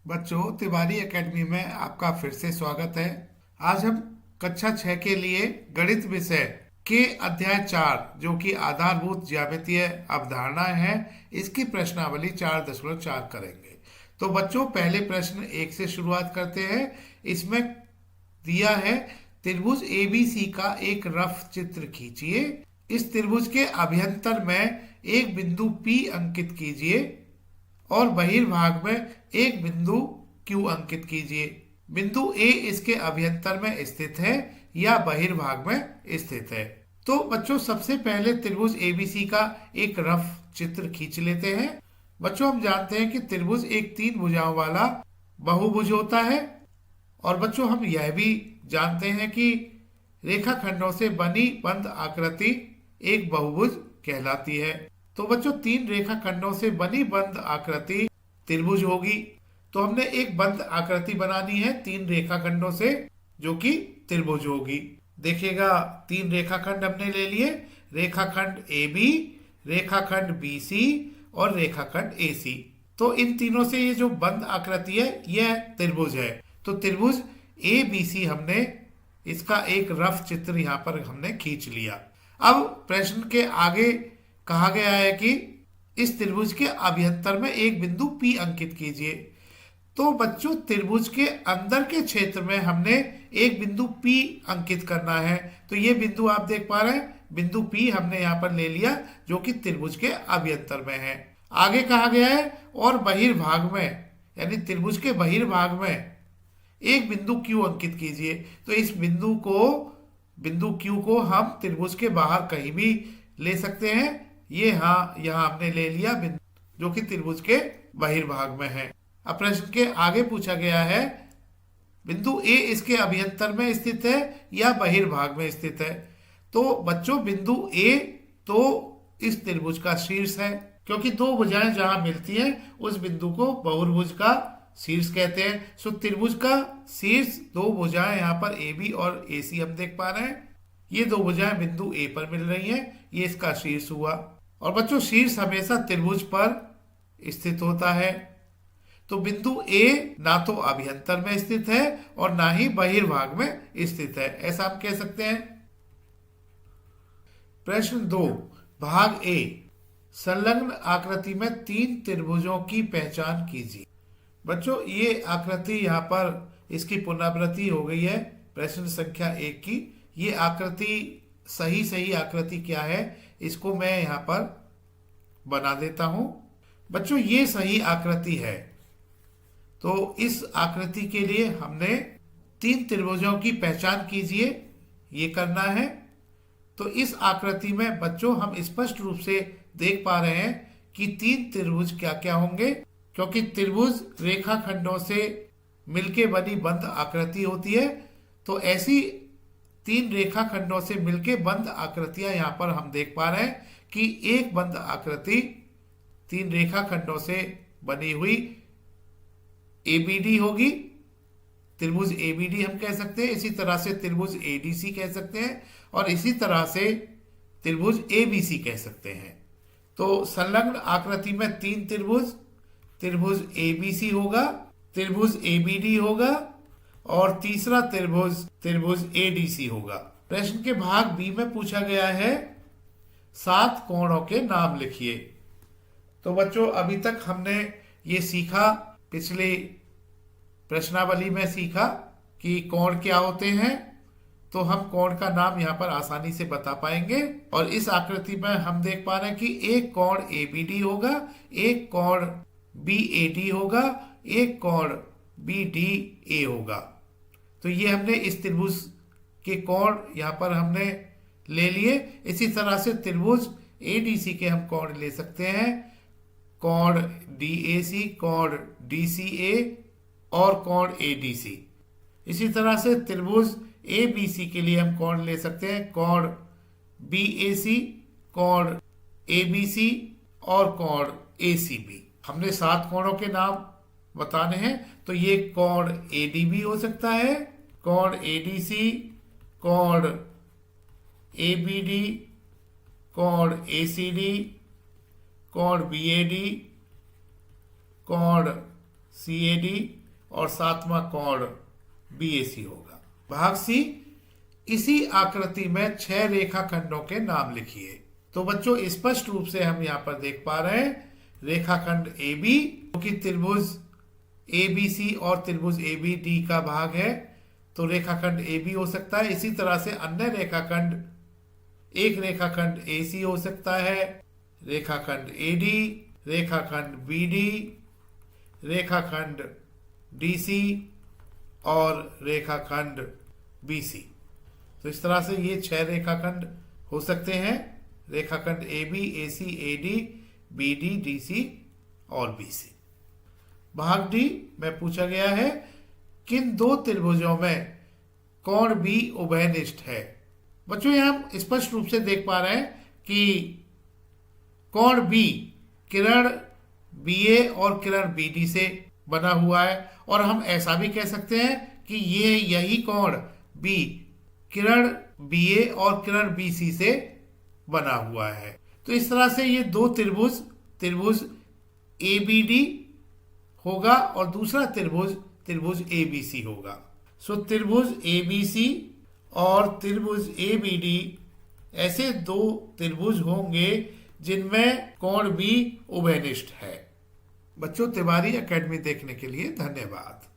बच्चों, तिवारी एकेडमी में आपका फिर से स्वागत है। आज हम कक्षा 6 के लिए गणित विषय के अध्याय 4 जो कि आधारभूत ज्यामितीय अवधारणाएं हैं, इसकी प्रश्नावली 4.4 करेंगे। तो बच्चों, पहले प्रश्न 1 से शुरुआत करते हैं। इसमें दिया है, त्रिभुज एबीसी का एक रफ चित्र खींचिए। इस त्रिभुज के अभ्यंतर में एक बिंदु P अंकित कीजिए और बहिर्भाग में एक बिंदु Q अंकित कीजिए। बिंदु A इसके अभ्यंतर में स्थित है या बहिर्भाग में स्थित है। तो बच्चों, सबसे पहले त्रिभुज एबीसी का एक रफ चित्र खींच लेते हैं। बच्चों, हम जानते हैं कि त्रिभुज एक 3 भुजाओं वाला बहुभुज होता है। और बच्चों, हम यह भी जानते हैं कि रेखाखंडों से बनी बंद आकृति एक बहुभुज कहलाती है। तो बच्चों, 3 रेखाखंडों से बनी बंद आकृति त्रिभुज होगी। तो हमने एक बंद आकृति बनानी है 3 रेखाखंडों से, जो कि त्रिभुज होगी। देखिएगा, 3 रेखाखंड हमने ले लिए। रेखाखंड AB, रेखाखंड BC और रेखाखंड AC। तो इन तीनों से ये जो बंद आकृति है, यह त्रिभुज है। तो त्रिभुज ABC हमने इसका एक रफ चित्र यहाँ पर हमने खींच लिया। अब प्रश्न के आगे कहा गया है कि इस त्रिभुज के अभ्यंतर में एक बिंदु P अंकित कीजिए। तो बच्चों, त्रिभुज के अंदर के क्षेत्र में हमने एक बिंदु P अंकित करना है। तो ये बिंदु आप देख पा रहे हैं, बिंदु P हमने यहाँ पर ले लिया, जो कि त्रिभुज के अभ्यंतर में है। आगे कहा गया है, और बहिर्भाग में यानी त्रिभुज के बहिर्भाग में एक बिंदु Q अंकित कीजिए। तो इस बिंदु Q को हम त्रिभुज के बाहर कहीं भी ले सकते हैं। ये यहाँ हमने ले लिया बिंदु, जो कि त्रिभुज के बहिर्भाग में है। अब प्रश्न के आगे पूछा गया है, बिंदु A इसके अभ्यंतर में स्थित है या बहिर्भाग में स्थित है। तो बच्चों, बिंदु A तो इस त्रिभुज का शीर्ष है, क्योंकि 2 भुजाएं जहां मिलती हैं उस बिंदु को बहुभुज का शीर्ष कहते हैं। सो त्रिभुज का शीर्ष 2 भुजाएं यहाँ पर AB और AC हम देख पा रहे हैं। ये 2 भुजाएं बिंदु A पर मिल रही हैं, ये इसका शीर्ष हुआ। और बच्चों, शीर्ष हमेशा त्रिभुज पर स्थित होता है। तो बिंदु A ना तो अभ्यंतर में स्थित है और ना ही बहिर्भाग में स्थित है, ऐसा हम कह सकते हैं। प्रश्न 2, भाग A, संलग्न आकृति में 3 त्रिभुजों की पहचान कीजिए। बच्चों, ये आकृति यहाँ पर इसकी पुनरावृत्ति हो गई है प्रश्न संख्या 1 की। ये आकृति सही आकृति क्या है, इसको मैं यहाँ पर बना देता हूं। बच्चों, ये सही आकृति है। तो इस आकृति के लिए हमने 3 त्रिभुजों की पहचान कीजिए, ये करना है। तो इस आकृति में बच्चों हम स्पष्ट रूप से देख पा रहे हैं कि 3 त्रिभुज क्या क्या होंगे, क्योंकि त्रिभुज रेखाखंडों से मिलके बनी बंद आकृति होती है। तो ऐसी 3 रेखाखंडों से मिलके बंद आकृतियां यहाँ पर हम देख पा रहे हैं कि एक बंद आकृति 3 रेखाखंडों से बनी हुई ABD होगी। त्रिभुज ABD हम कह सकते हैं। इसी तरह से त्रिभुज ADC कह सकते हैं और इसी तरह से त्रिभुज ABC कह सकते हैं। तो संलग्न आकृति में 3 त्रिभुज ABC होगा, त्रिभुज ABD होगा और तीसरा त्रिभुज ADC होगा। प्रश्न के भाग B में पूछा गया है, 7 कोणों के नाम लिखिए। तो बच्चों, अभी तक हमने ये सीखा, पिछली प्रश्नावली में सीखा कि कोण क्या होते हैं। तो हम कोण का नाम यहाँ पर आसानी से बता पाएंगे। और इस आकृति में हम देख पा रहे हैं कि एक कोण ABD होगा, एक कोण BAD होगा, एक कोण BDA होगा। तो ये हमने इस त्रिभुज के कोण यहाँ पर हमने ले लिए। इसी तरह से त्रिभुज ADC के हम कोण ले सकते हैं, कोण DAC, कोण DCA और कोण ADC। इसी तरह से त्रिभुज ABC के लिए हम कोण ले सकते हैं, कोण BAC, कोण ABC और कोण ACB। हमने 7 कोणों के नाम बताने हैं। तो ये कोण ADB हो सकता है, कोण ADC, कोण ABD, कोण ACD, कोण BAD, कोण CAD और सातवां कोण BAC होगा। भाग सी, इसी आकृति में 6 रेखाखंडों के नाम लिखिए। तो बच्चों स्पष्ट रूप से हम यहाँ पर देख पा रहे हैं रेखाखंड AB जो कि त्रिभुज ABC और त्रिभुज ABD का भाग है, तो रेखाखंड AB हो सकता है। इसी तरह से अन्य रेखाखंड, एक रेखाखंड AC हो सकता है, रेखाखंड AD, रेखाखंड BD, रेखाखंड DC और रेखाखंड BC। तो इस तरह से ये 6 रेखाखंड हो सकते हैं, रेखाखंड AB, AC, AD, BD, DC और BC। भाग डी में पूछा गया है किन 2 त्रिभुजों में कोण B उभयनिष्ठ है। बच्चों यहां हम स्पष्ट रूप से देख पा रहे हैं कि कोण B किरण BA और किरण BD से बना हुआ है, और हम ऐसा भी कह सकते हैं कि यही कोण B किरण BA और किरण BC से बना हुआ है। तो इस तरह से ये 2 त्रिभुज ABD होगा और दूसरा त्रिभुज ABC होगा। सो त्रिभुज ABC और त्रिभुज ABD ऐसे 2 त्रिभुज होंगे जिनमें कोण B उभयनिष्ठ है। बच्चों तिवारी एकेडमी देखने के लिए धन्यवाद।